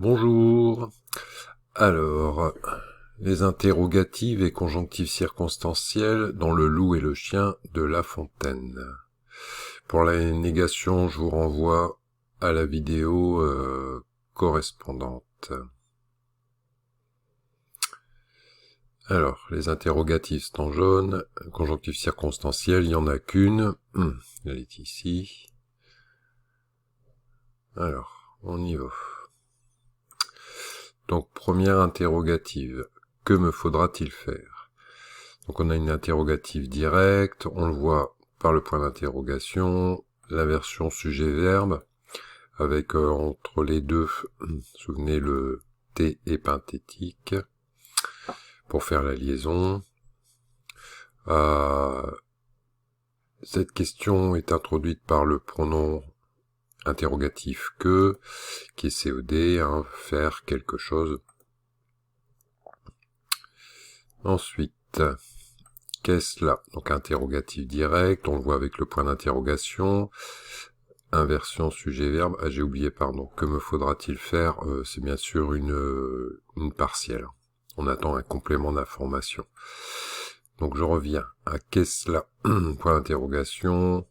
Bonjour. Alors, les interrogatives et conjonctifs circonstanciels dans Le Loup et le Chien de La Fontaine. Pour la négation, je vous renvoie à la vidéo correspondante. Alors, les interrogatifs, c'est en jaune. Conjonctif circonstanciel, il n'y en a qu'une. Elle est ici. Alors, on y va. Donc, première interrogative. Que me faudra-t-il faire? Donc, on a une interrogative directe. On le voit par le point d'interrogation. L'inversion sujet-verbe. Avec entre les deux, souvenez, le T est penthétique. Pour faire la liaison. Cette question est introduite par le pronom interrogatif que, qui est COD, faire quelque chose. Ensuite, qu'est-ce là? Donc interrogatif direct, on le voit avec le point d'interrogation. Inversion sujet-verbe. Ah, j'ai oublié, pardon. Que me faudra-t-il faire? C'est bien sûr une partielle. On attend un complément d'information. Donc je reviens à qu'est-ce là? Point d'interrogation,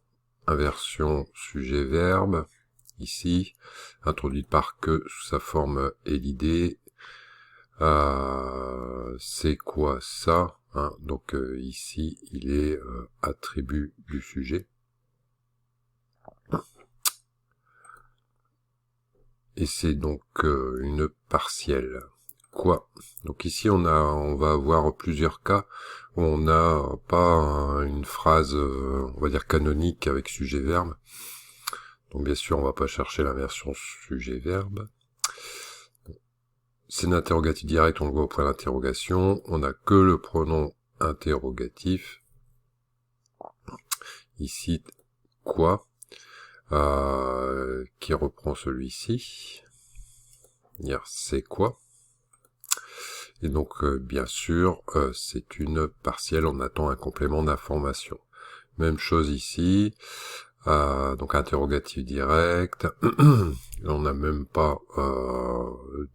inversion sujet-verbe, ici, introduite par que sous sa forme et l'idée. C'est quoi ça? Donc ici, il est attribut du sujet. Et c'est donc une partielle. Quoi? Donc ici on va avoir plusieurs cas où on n'a pas une phrase, on va dire canonique avec sujet-verbe. Donc bien sûr on va pas chercher l'inversion sujet-verbe. C'est une interrogative directe, on le voit au point d'interrogation. On n'a que le pronom interrogatif. Ici, quoi? Qui reprend celui-ci. Dire c'est quoi? Et donc, bien sûr, c'est une partielle, on attend un complément d'information. Même chose ici, donc interrogatif direct, on n'a même pas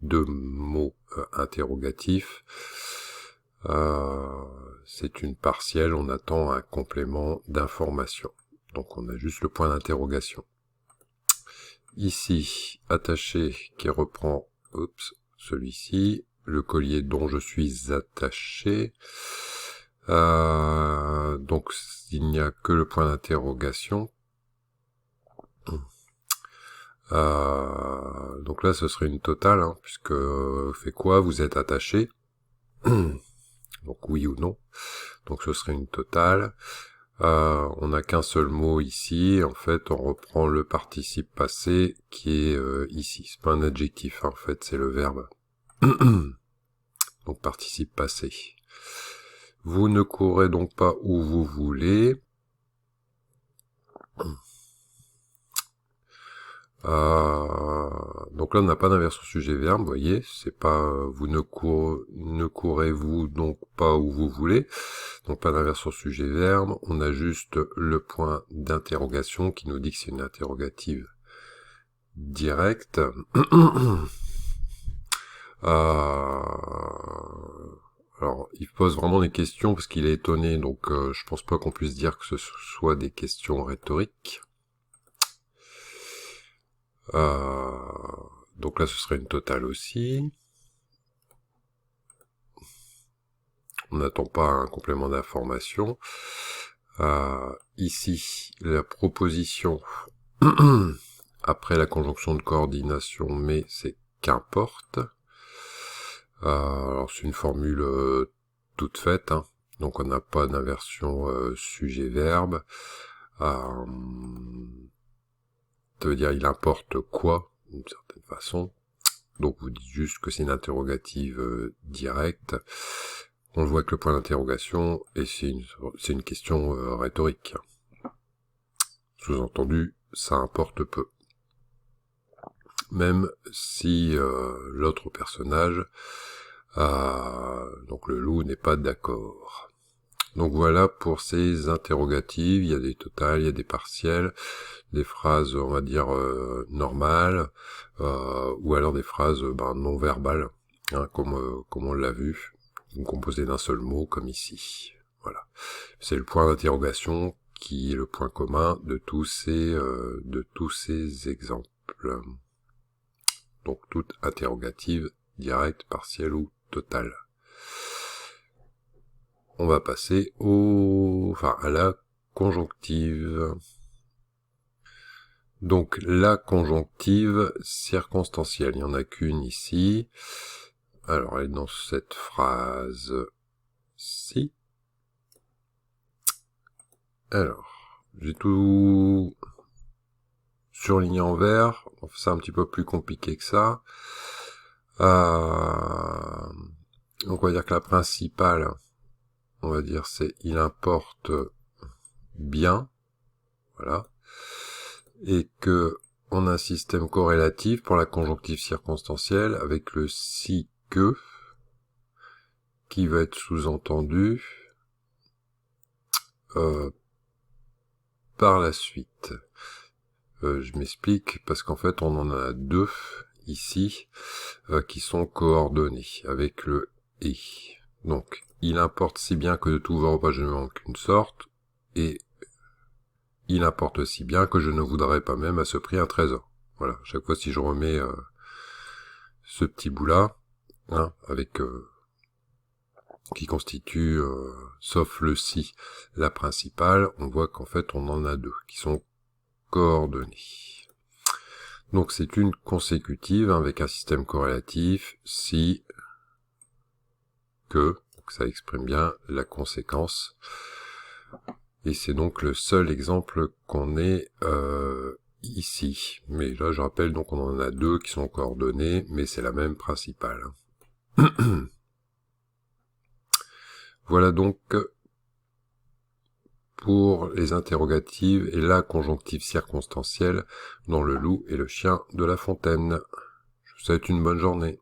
deux mots interrogatifs, c'est une partielle, on attend un complément d'information. Donc on a juste le point d'interrogation. Ici, attaché qui reprend, celui-ci, le collier dont je suis attaché. Donc il n'y a que le point d'interrogation. Donc là ce serait une totale, puisque fait quoi? Vous êtes attaché. Donc oui ou non. Donc ce serait une totale. On n'a qu'un seul mot ici. En fait, on reprend le participe passé qui est ici. C'est pas un adjectif, en fait, c'est le verbe. Donc participe passé. Vous ne courez donc pas où vous voulez. Donc là on n'a pas d'inversion sujet-verbe, vous voyez, c'est pas vous ne courez-vous donc pas où vous voulez, donc pas d'inversion sujet-verbe, on a juste le point d'interrogation qui nous dit que c'est une interrogative directe. Alors, il pose vraiment des questions parce qu'il est étonné, donc je pense pas qu'on puisse dire que ce soit des questions rhétoriques. Donc là, ce serait une totale aussi. On n'attend pas un complément d'information. Ici, la proposition après la conjonction de coordination, mais c'est qu'importe. Alors c'est une formule toute faite, donc on n'a pas d'inversion sujet-verbe. Ça veut dire il importe quoi, d'une certaine façon. Donc vous dites juste que c'est une interrogative directe. On le voit avec le point d'interrogation, et c'est une question rhétorique. Sous-entendu, ça importe peu. Même si l'autre personnage, donc le loup, n'est pas d'accord. Donc voilà pour ces interrogatives. Il y a des totales, il y a des partiels, des phrases, on va dire, normales, ou alors des phrases non verbales, hein, comme on l'a vu, composées d'un seul mot, comme ici. Voilà. C'est le point d'interrogation qui est le point commun de tous ces exemples. Donc toute interrogative, directe, partielle ou totale. On va passer à la conjonctive. Donc la conjonctive circonstancielle, il n'y en a qu'une ici. Alors elle est dans cette phrase-ci. Alors, j'ai tout surligné en vert, c'est un petit peu plus compliqué que ça. Donc on va dire que la principale, on va dire c'est il importe bien, voilà, et que on a un système corrélatif pour la conjonctive circonstancielle avec le si que qui va être sous-entendu par la suite. Je m'explique parce qu'en fait on en a deux ici qui sont coordonnés avec le et. Donc il importe si bien que de tout vos repas je ne manque qu'une sorte, et il importe si bien que je ne voudrais pas même à ce prix un trésor. Voilà, chaque fois si je remets ce petit bout là, hein, avec qui constitue, sauf le si, la principale, on voit qu'en fait on en a deux qui sont coordonnées. Donc c'est une consécutive avec un système corrélatif si que, donc ça exprime bien la conséquence. Et c'est donc le seul exemple qu'on ait ici. Mais là je rappelle, donc on en a deux qui sont coordonnées, mais c'est la même principale. Voilà donc pour les interrogatives et la conjonctive circonstancielle dans Le Loup et le Chien de La Fontaine. Je vous souhaite une bonne journée.